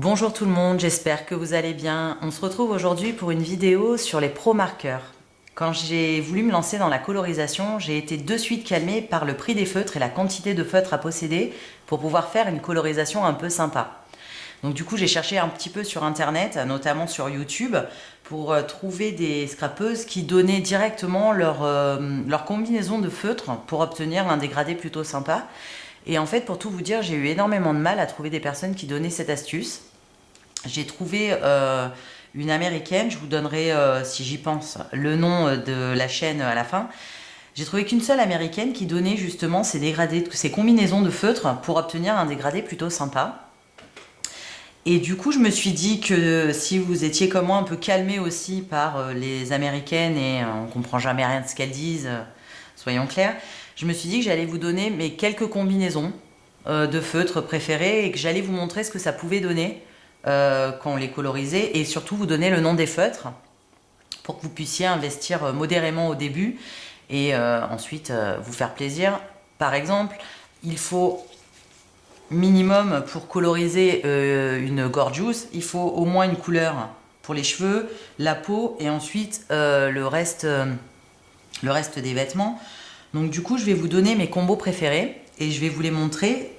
Bonjour tout le monde, j'espère que vous allez bien. On se retrouve aujourd'hui pour une vidéo sur les pro marqueurs. Quand j'ai voulu me lancer dans la colorisation, j'ai été de suite calmée par le prix des feutres et la quantité de feutres à posséder pour pouvoir faire une colorisation un peu sympa. Donc du coup j'ai cherché un petit peu sur internet, notamment sur YouTube, pour trouver des scrapeuses qui donnaient directement leur combinaison de feutres pour obtenir un dégradé plutôt sympa. Et en fait, pour tout vous dire, j'ai eu énormément de mal à trouver des personnes qui donnaient cette astuce. J'ai trouvé une américaine, je vous donnerai, si j'y pense, le nom de la chaîne à la fin. J'ai trouvé qu'une seule américaine qui donnait justement ces dégradés, ces combinaisons de feutres pour obtenir un dégradé plutôt sympa. Et du coup, je me suis dit que si vous étiez comme moi un peu calmé aussi par les américaines et on comprend jamais rien de ce qu'elles disent, soyons clairs, je me suis dit que j'allais vous donner mes quelques combinaisons de feutres préférés et que j'allais vous montrer ce que ça pouvait donner quand on les colorisait et surtout vous donner le nom des feutres pour que vous puissiez investir modérément au début et ensuite vous faire plaisir. Par exemple, il faut minimum pour coloriser une gorgeous, il faut au moins une couleur pour les cheveux, la peau et ensuite le reste des vêtements. Donc du coup, je vais vous donner mes combos préférés et je vais vous les montrer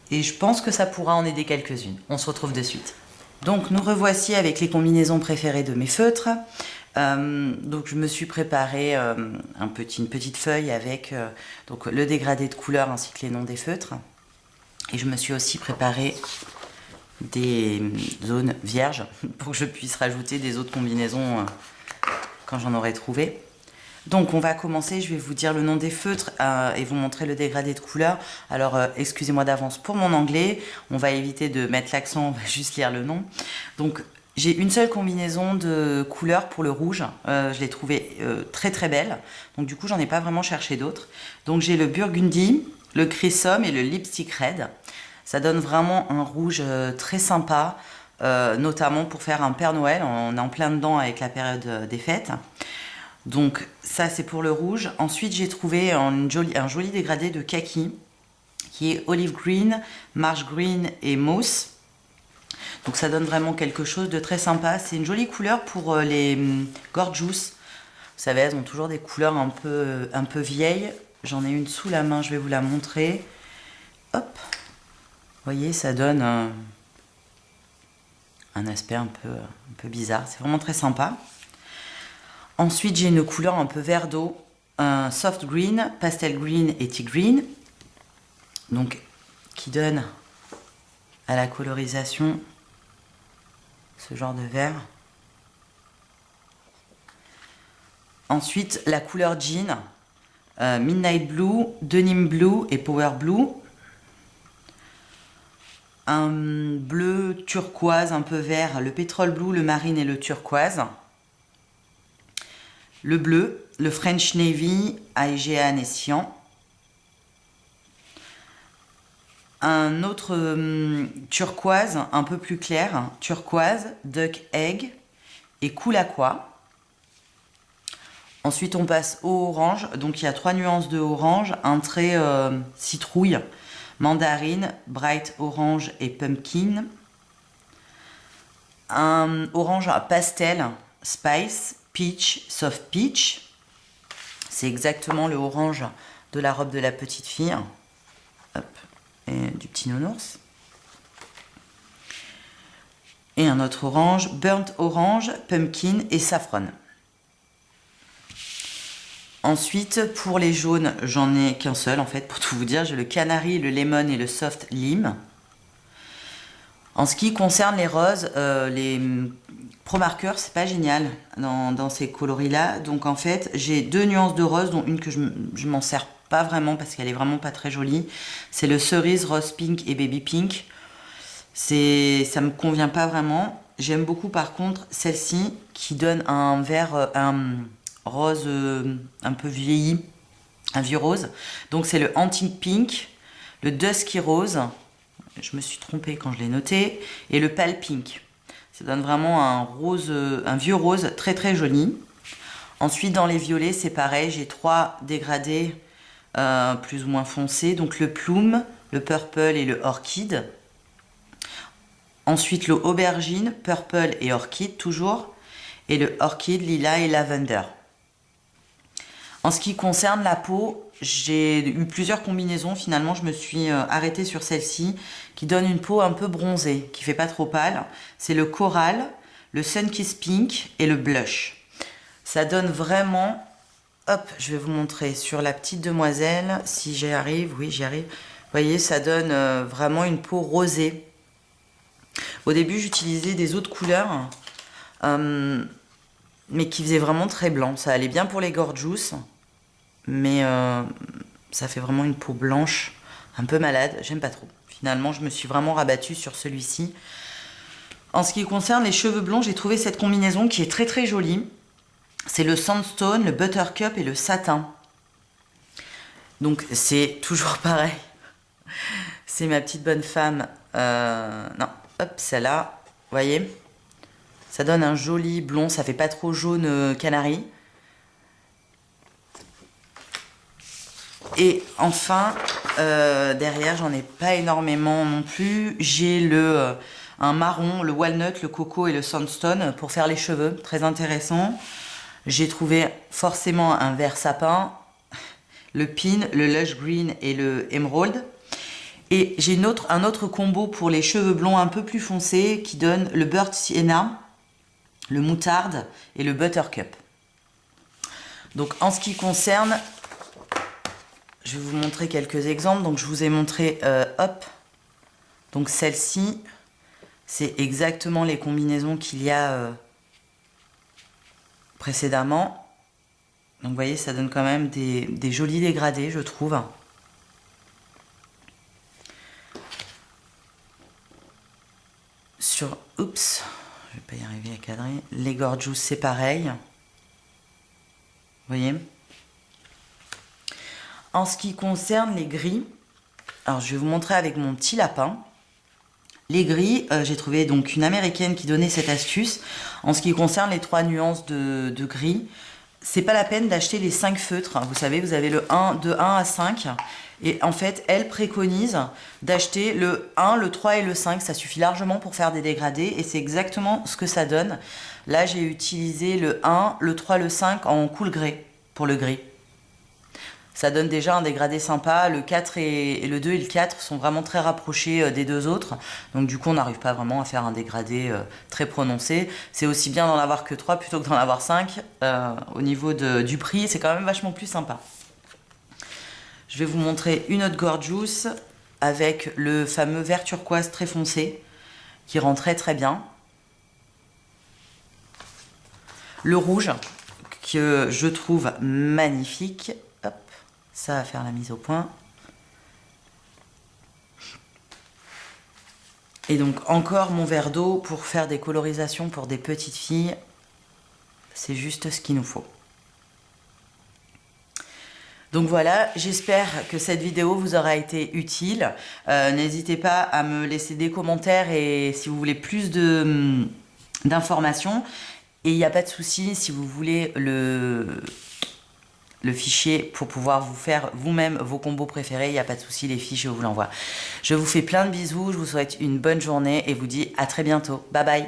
et je pense que ça pourra en aider quelques-unes. On se retrouve de suite. Donc nous revoici avec les combinaisons préférées de mes feutres. Donc je me suis préparé une petite feuille avec donc le dégradé de couleur ainsi que les noms des feutres. Et je me suis aussi préparé des zones vierges pour que je puisse rajouter des autres combinaisons quand j'en aurai trouvé. Donc on va commencer, je vais vous dire le nom des feutres et vous montrer le dégradé de couleur. Alors excusez-moi d'avance pour mon anglais, on va éviter de mettre l'accent, on va juste lire le nom. Donc j'ai une seule combinaison de couleurs pour le rouge, je l'ai trouvé très très belle, donc du coup j'en ai pas vraiment cherché d'autres. Donc j'ai le burgundy, le chrysome et le lipstick red. Ça donne vraiment un rouge très sympa, notamment pour faire un Père Noël, on est en plein dedans avec la période des fêtes. Donc ça c'est pour le rouge. Ensuite j'ai trouvé un joli dégradé de kaki qui est olive green, marsh green et mauve. Donc ça donne vraiment quelque chose de très sympa. C'est une jolie couleur pour les gorgeous. Vous savez, elles ont toujours des couleurs un peu vieilles. J'en ai une sous la main, je vais vous la montrer. Hop, vous voyez, ça donne un aspect un peu bizarre. C'est vraiment très sympa. Ensuite, j'ai une couleur un peu vert d'eau, un soft green, pastel green et tea green. Donc, qui donne à la colorisation ce genre de vert. Ensuite, la couleur jean, midnight blue, denim blue et power blue. Un bleu turquoise un peu vert, le pétrole blue, le marine et le turquoise. Le bleu, le French Navy, Aegean et cyan. Un autre turquoise un peu plus clair, turquoise, duck egg et cool aqua. Ensuite on passe au orange, donc il y a 3 nuances de orange, un trait citrouille, mandarine, bright orange et pumpkin. Un orange pastel, spice, peach, soft peach. C'est exactement le orange de la robe de la petite fille. Hop. Et du petit nounours. Et un autre orange, burnt orange, pumpkin et saffron. Ensuite, pour les jaunes, j'en ai qu'un seul en fait, pour tout vous dire. J'ai le canary, le lemon et le soft lime. En ce qui concerne les roses, les pro marqueurs, c'est pas génial dans ces coloris-là. Donc en fait, j'ai 2 nuances de rose, dont une que je m'en sers pas vraiment parce qu'elle est vraiment pas très jolie. C'est le cerise, rose pink et baby pink. Ça me convient pas vraiment. J'aime beaucoup par contre celle-ci qui donne un vert, un rose un peu vieilli, un vieux rose. Donc c'est le antique pink, le dusky rose. Je me suis trompée quand je l'ai noté. Et le pale pink. Ça donne vraiment un rose, un vieux rose très très joli. Ensuite dans les violets c'est pareil. J'ai 3 dégradés plus ou moins foncés. Donc le plume, le purple et le orchid. Ensuite, le aubergine, purple et orchid toujours. Et le orchid, lilas et lavender. En ce qui concerne la peau, j'ai eu plusieurs combinaisons. Finalement, je me suis arrêtée sur celle-ci qui donne une peau un peu bronzée, qui fait pas trop pâle. C'est le coral, le Sunkiss Pink et le blush. Ça donne vraiment... Hop, je vais vous montrer sur la petite demoiselle, si j'y arrive. Oui, j'y arrive. Vous voyez, ça donne vraiment une peau rosée. Au début, j'utilisais des autres couleurs, mais qui faisaient vraiment très blanc. Ça allait bien pour les gorgeous, mais ça fait vraiment une peau blanche, un peu malade. J'aime pas trop. Finalement, je me suis vraiment rabattue sur celui-ci. En ce qui concerne les cheveux blonds, j'ai trouvé cette combinaison qui est très très jolie. C'est le Sandstone, le Buttercup et le Satin. Donc c'est toujours pareil. C'est ma petite bonne femme. Non, hop, celle-là. Vous voyez? Ça donne un joli blond. Ça fait pas trop jaune canari. Et enfin, derrière, j'en ai pas énormément non plus. J'ai un marron, le walnut, le coco et le sandstone pour faire les cheveux. Très intéressant. J'ai trouvé forcément un vert sapin, le pin, le lush green et le emerald. Et j'ai un autre combo pour les cheveux blonds un peu plus foncés qui donne le burnt sienna, le moutarde et le buttercup. Donc en ce qui concerne, je vais vous montrer quelques exemples. Donc je vous ai montré, hop, donc celle-ci, c'est exactement les combinaisons qu'il y a précédemment. Donc vous voyez, ça donne quand même des jolis dégradés, je trouve. Oups, je vais pas y arriver à cadrer. Les gorgeous, c'est pareil. Vous voyez. En ce qui concerne les gris, alors je vais vous montrer avec mon petit lapin. Les gris, j'ai trouvé donc une américaine qui donnait cette astuce. En ce qui concerne les 3 nuances de gris, c'est pas la peine d'acheter les 5 feutres. Vous savez, vous avez le 1, de 1 à 5. Et en fait, elle préconise d'acheter le 1, le 3 et le 5. Ça suffit largement pour faire des dégradés. Et c'est exactement ce que ça donne. Là, j'ai utilisé le 1, le 3, le 5 en cool grey pour le gris. Ça donne déjà un dégradé sympa. Le 4 et le 2 et le 4 sont vraiment très rapprochés des deux autres. Donc du coup, on n'arrive pas vraiment à faire un dégradé très prononcé. C'est aussi bien d'en avoir que 3 plutôt que d'en avoir 5. Au niveau du prix, c'est quand même vachement plus sympa. Je vais vous montrer une autre gorgeous avec le fameux vert turquoise très foncé qui rend très très bien. Le rouge que je trouve magnifique. Hop, ça va faire la mise au point. Et donc encore mon verre d'eau pour faire des colorisations pour des petites filles. C'est juste ce qu'il nous faut. Donc voilà, j'espère que cette vidéo vous aura été utile. N'hésitez pas à me laisser des commentaires et si vous voulez plus d'informations. Et il n'y a pas de souci, si vous voulez le fichier pour pouvoir vous faire vous-même vos combos préférés, il n'y a pas de souci, les fiches, je vous l'envoie. Je vous fais plein de bisous, je vous souhaite une bonne journée et vous dis à très bientôt. Bye bye.